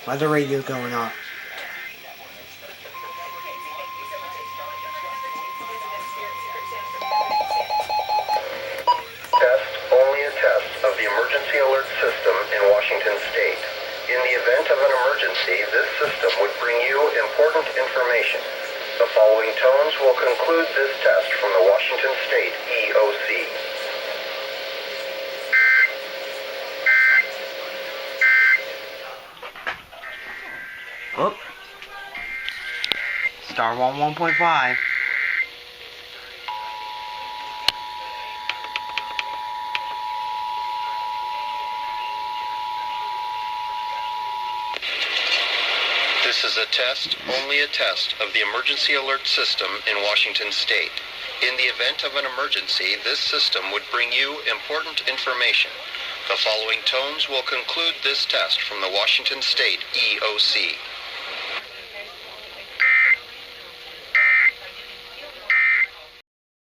Weather radio going off. Test, only a test of the emergency alert system in Washington State. In the event of an emergency, this system would bring you important information. The following tones will conclude this test from the Washington State EOC. Oh. Star 1.5. This is a test, only a test, of the emergency alert system in Washington State. In the event of an emergency, this system would bring you important information. The following tones will conclude this test from the Washington State EOC.